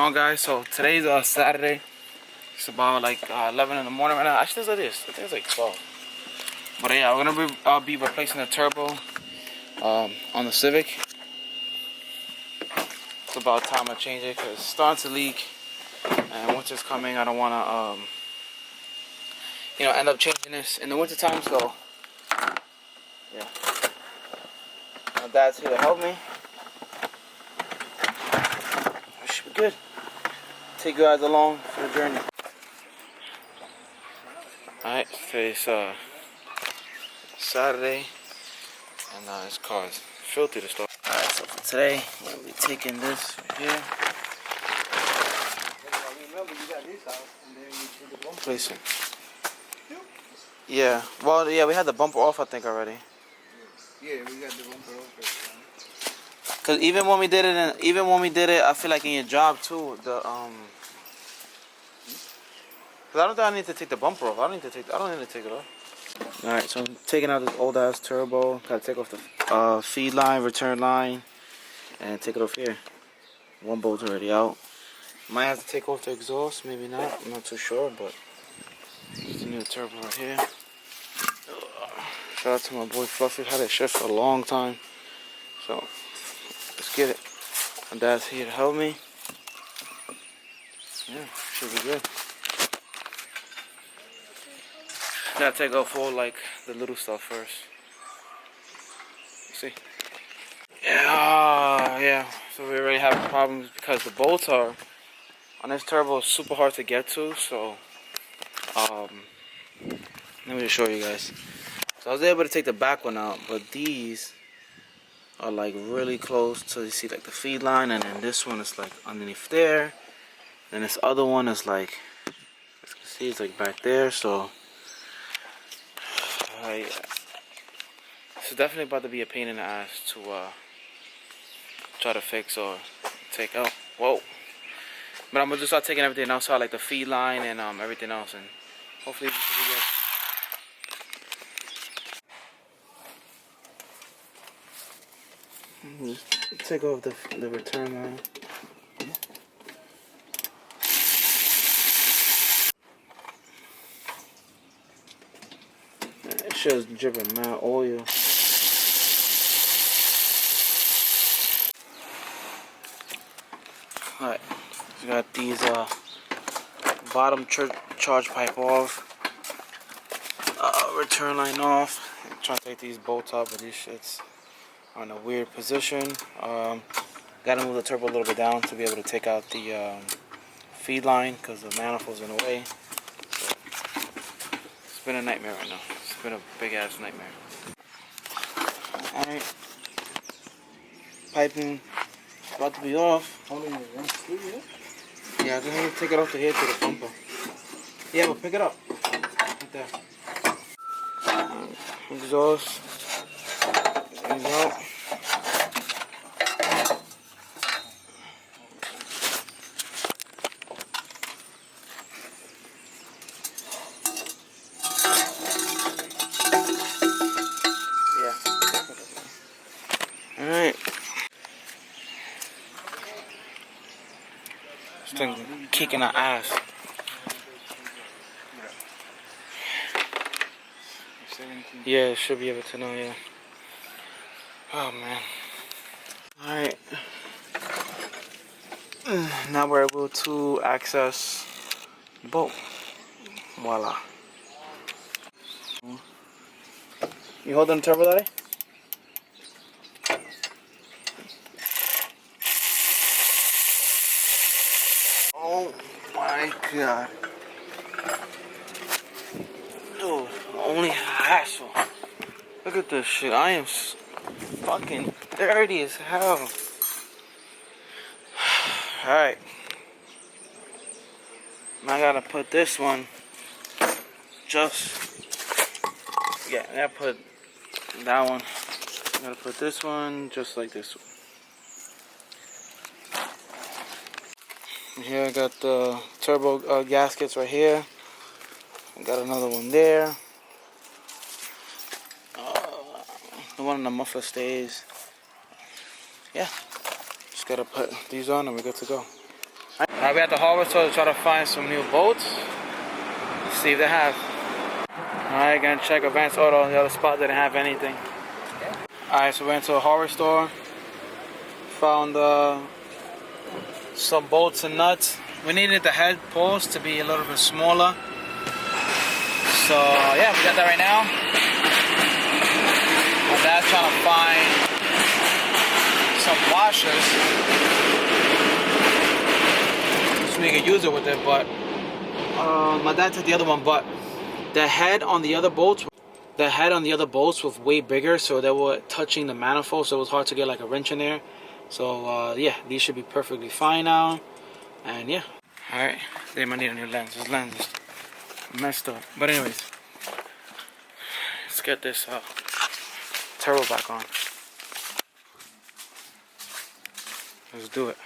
on, guys? So today's Saturday. It's about like 11 in the morning right now. Actually, it is. I think it's like 12. But yeah, we're gonna be replacing the turbo on the Civic. It's about time I change it because it's starting to leak, and winter's coming. I don't wanna end up changing this in the winter time. So yeah, my dad's here to help me. We should be good. Take you guys along for the journey. Alright, today's Saturday, and this car is filthy to start. Alright, so for today, we're going to be taking this right here. Placing. Yeah, well, yeah, we had the bumper off, I think, already. Yeah, we got the bumper off. Cause even when we did it, I feel like in your job too, the Cause I don't think I need to take the bumper off. I don't need to take it off. All right, so I'm taking out this old ass turbo. Gotta take off the feed line, return line, and take it off here. One bolt's already out. Might have to take off the exhaust, maybe not. I'm not too sure, but it's a new turbo right here. Shout out to my boy Fluffy. Had that shit for a long time. So let's get it. My dad's here to help me. Yeah, should be good. Gotta take off all like the little stuff first. See? Yeah. So we already have problems because the bolts are on this turbo is super hard to get to. So let me just show you guys. So I was able to take the back one out, but these are like really close to, you see, like the feed line, and then this one is like underneath there. And this other one is like, as you can see, it's like back there. So it's definitely about to be a pain in the ass to try to fix or take out. Whoa! But I'm gonna just start taking everything else out, like the feed line and everything else, and hopefully this will be good. Just take off the return line. It shit's dripping mad oil. Alright, we got these bottom charge pipe off, return line off. I'm trying to take these bolts off, but these shits are in a weird position. Gotta move the turbo a little bit down to be able to take out the feed line because the manifold's in the way. So, it's been a nightmare right now. It's been a big ass nightmare. Alright, piping about to be off. Yeah, I just need to take it off the head to the bumper. Yeah, but pick it up. Right there. Exhaust. These out. Yeah. Alright. This thing kicking our ass. Yeah, it should be able to know, yeah. Oh man. Alright. Now we're able to access the boat. Voila. You holding the turbo, Daddy? Oh my god. Dude, only hassle. Look at this shit. I am fucking dirty as hell. Alright. I gotta put this one I gotta put that one. I gotta put this one just like this one. Here I got the turbo gaskets right here. I got another one there. The one in the muffler stays. Yeah, just gotta put these on and we're good to go. Alright, we at the hardware store to try to find some new bolts. See if they have. Alright, gonna check Advanced Auto. The other spot didn't have anything. Alright, so we went to a hardware store. Found some bolts and nuts. We needed the head post to be a little bit smaller. So yeah, we got that right now. My dad's trying to find some washers so we can use it with it, but my dad took the other one, but the head on the other bolts was way bigger, so they were touching the manifold, so it was hard to get like a wrench in there. So yeah, these should be perfectly fine now. And yeah, alright, they might need a new lens. This lens is messed up. But anyways, let's get this turbo back on. Let's do it.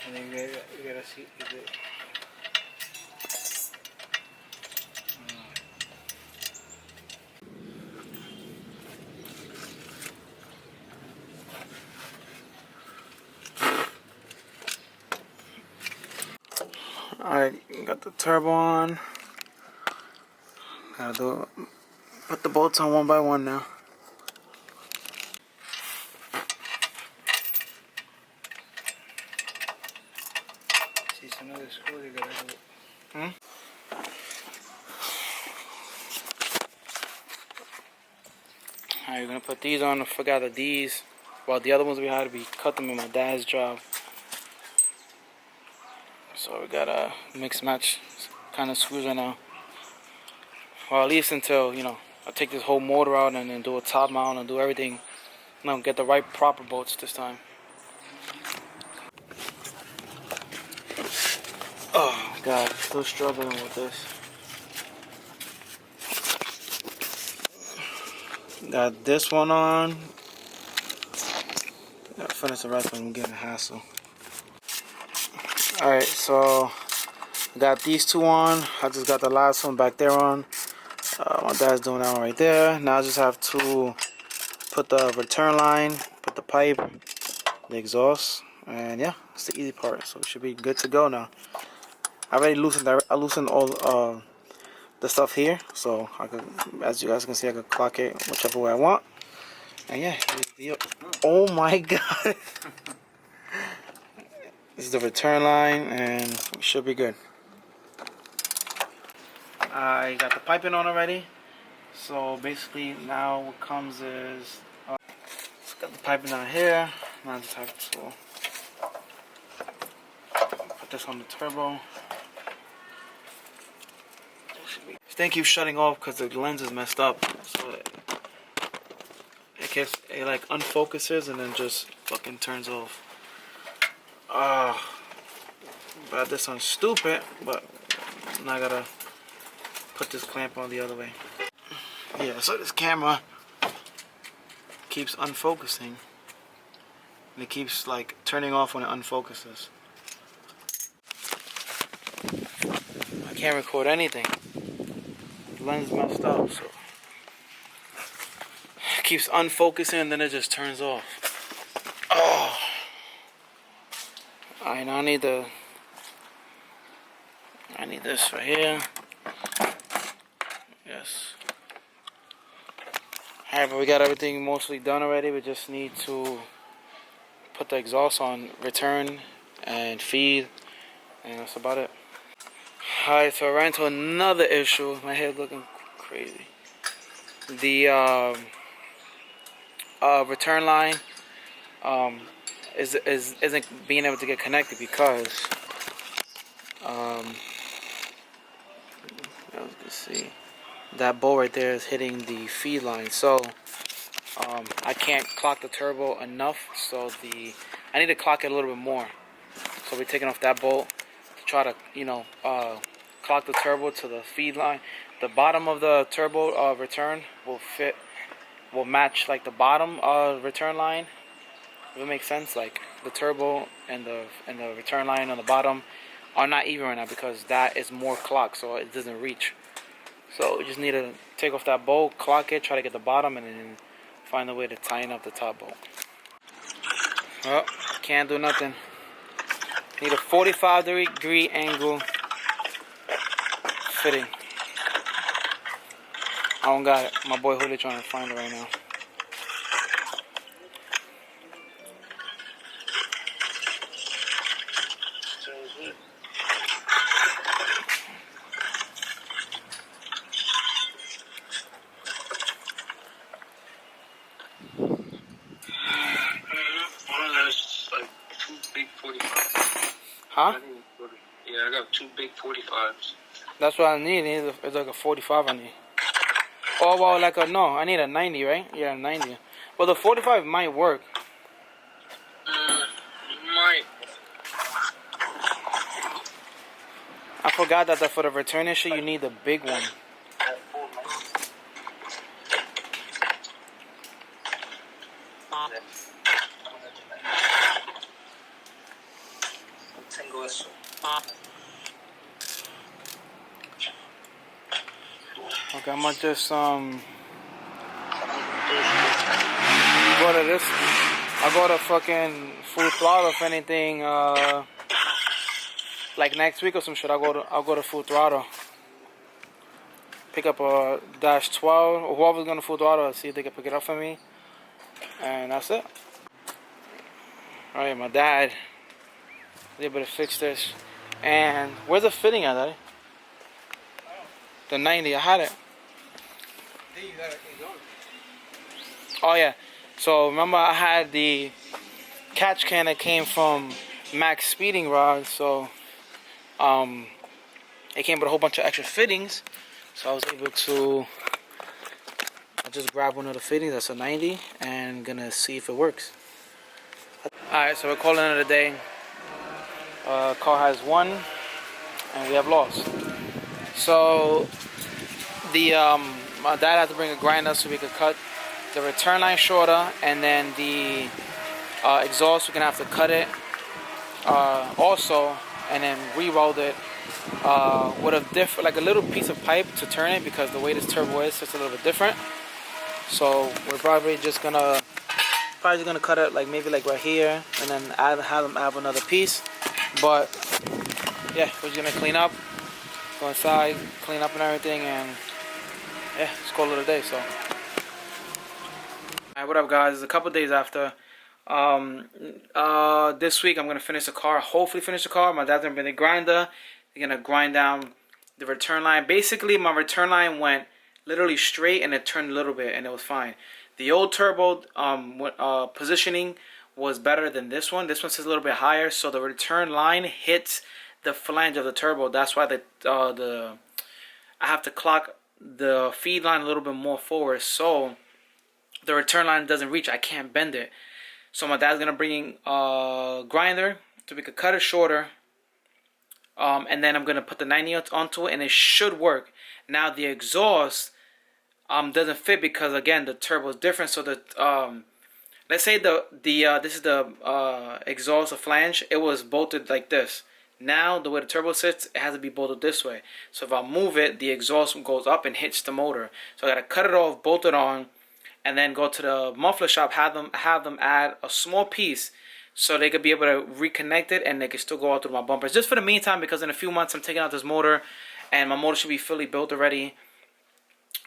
And then you gotta see is it. Alright, got the turbo on. Gotta put the bolts on one by one now. See some other screws you gotta do. Alright, we're gonna put these on. I forgot that these, well, the other ones we had to be cut them in my dad's job. So we got a mix match kind of screws right now. Well, at least until, you know, I take this whole motor out and then do a top mount and do everything. You know, get the right proper bolts this time. Oh God, still struggling with this. Got this one on. Gotta finish the rest of them, getting a hassle. Alright, so got these two on. I just got the last one back there on. My dad's doing that one right there. Now I just have to put the return line, put the pipe, the exhaust, and yeah, it's the easy part. So it should be good to go now. I already loosened all the stuff here, so I could, as you guys can see, I could clock it whichever way I want. And yeah, oh my God. This is the return line, and we should be good. I got the piping on already. So basically now what comes is, got the piping down here. Now I just have to put this on the turbo. This thing keeps shutting off because the lens is messed up. So it like unfocuses and then just fucking turns off. But this sounds stupid, but now I gotta put this clamp on the other way. Yeah, so this camera keeps unfocusing. And it keeps like turning off when it unfocuses. I can't record anything. The lens messed up, so it keeps unfocusing and then it just turns off. Oh. Alright, now I need this right here. Yes. Alright, but we got everything mostly done already. We just need to put the exhaust on return and feed, and that's about it. Alright, so I ran into another issue. My head looking crazy. The return line isn't being able to get connected because let's see, that bolt right there is hitting the feed line, so I can't clock the turbo enough, so I need to clock it a little bit more. So we're taking off that bolt to try to, you know, clock the turbo to the feed line. The bottom of the turbo return will match like the bottom return line. If it makes sense, like the turbo and the return line on the bottom are not even right now because that is more clocked, so it doesn't reach. So we just need to take off that bolt, clock it, try to get the bottom, and then find a way to tighten up the top bolt. Well, Can't do nothing. Need a 45-degree angle fitting. I don't got it. My boy Julio trying to find it right now. Like 2 big 45s. Huh? Yeah, I got 2 big 45s. That's what I need. It's like a 45 I need. Oh, well, like a, no, I need a 90, right? Yeah, a 90. Well, the 45 might work. Might. I forgot that for the return issue, you need the big one. Okay, I'm gonna just go to this. I'll go to fucking Full Throttle if anything. Like next week or some shit. I'll go to Full Throttle. Pick up a -12 or whoever's gonna Full Throttle. See if they can pick it up for me. And that's it. Alright, my dad was able to fix this. And where's the fitting at, Daddy? The 90. I had it. Oh yeah. So remember I had the catch can that came from Max Speeding Rod. So it came with a whole bunch of extra fittings. So I was able to just grab one of the fittings. That's a 90, and gonna see if it works. Alright, so we're calling it a day. Car has won, and we have lost. So the my dad had to bring a grinder so we could cut the return line shorter, and then the exhaust we're gonna have to cut it also, and then re-weld it with like a little piece of pipe to turn it, because the way this turbo is, it's a little bit different. So we're probably just gonna cut it like maybe like right here, and then have them add another piece. But yeah, we're just gonna clean up, go inside, clean up and everything, and yeah, just call it a day. So alright, what up guys? It's a couple days after. This week I'm gonna finish the car. Hopefully finish the car. My dad's gonna bring the grinder. They're gonna grind down the return line. Basically, my return line went literally straight, and it turned a little bit, and it was fine. The old turbo positioning was better than this one. This one sits a little bit higher, so the return line hits the flange of the turbo. That's why I have to clock the feed line a little bit more forward, so the return line doesn't reach. I can't bend it. So my dad's gonna bring a grinder so we could cut it shorter, and then I'm gonna put the 90 onto it, and it should work. Now the exhaust doesn't fit because again the turbo is different. So the let's say this is the exhaust or flange. It was bolted like this. Now the way the turbo sits, it has to be bolted this way. So if I move it, the exhaust goes up and hits the motor. So I gotta cut it off, bolt it on, and then go to the muffler shop, have them add a small piece so they could be able to reconnect it, and they can still go out through my bumpers. Just for the meantime, because in a few months I'm taking out this motor, and my motor should be fully built already.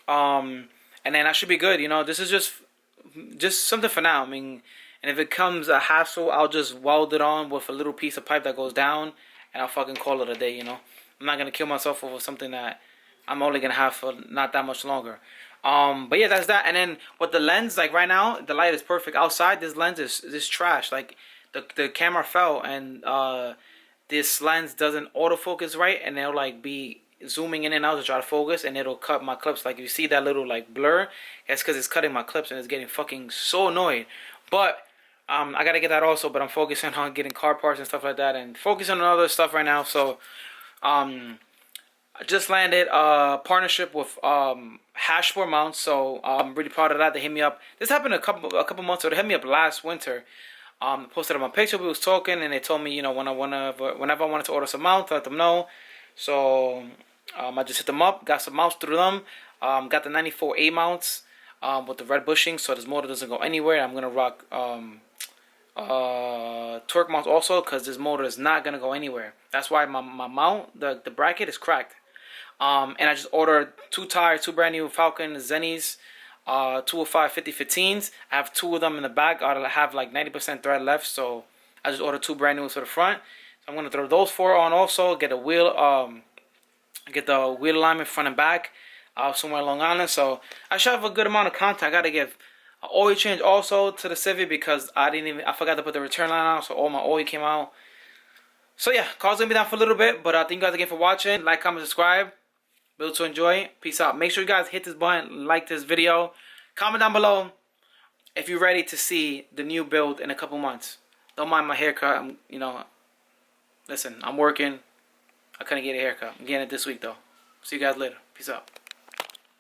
And then I should be good. You know, this is just something for now. I mean, and if it comes a hassle, I'll just weld it on with a little piece of pipe that goes down, and I'll fucking call it a day. You know, I'm not gonna kill myself over something that I'm only gonna have for not that much longer. But yeah, that's that. And then with the lens, like right now, the light is perfect. Outside, this lens is trash. Like the camera fell, and this lens doesn't autofocus right, and it'll like be zooming in and out to try to focus, and it'll cut my clips. Like you see that little like blur, that's because it's cutting my clips, and it's getting fucking so annoying. But I gotta get that also. But I'm focusing on getting car parts and stuff like that, and focusing on other stuff right now. So I just landed a partnership with Hashboard Mounts, so I'm really proud of that. They hit me up. This happened a couple months ago. They hit me up last winter. Posted up my picture. We was talking, and they told me, you know, whenever I wanted to order some mounts, I let them know. So I just hit them up, got some mounts through them. Got the 94A mounts with the red bushing, so this motor doesn't go anywhere. I'm gonna rock torque mounts also, because this motor is not gonna go anywhere. That's why my mount, the bracket is cracked. And I just ordered 2 tires, 2 brand new Falcon Zennies, 205 5015s. I have 2 of them in the back. I have like 90% thread left, so I just ordered 2 brand new for the front. So I'm gonna throw those 4 on also. Get a wheel, get the wheel alignment front and back, somewhere along Island. So I should have a good amount of contact. I gotta give an oil change also to the Civic because I forgot to put the return line out, so all my oil came out. So yeah, car's gonna be down for a little bit, but thank you guys again for watching. Like, comment, subscribe. Build to enjoy. Peace out. Make sure you guys hit this button, like this video, comment down below if you're ready to see the new build in a couple months. Don't mind my haircut. Listen, I'm working. I couldn't get a haircut. I'm getting it this week though. See you guys later. Peace out.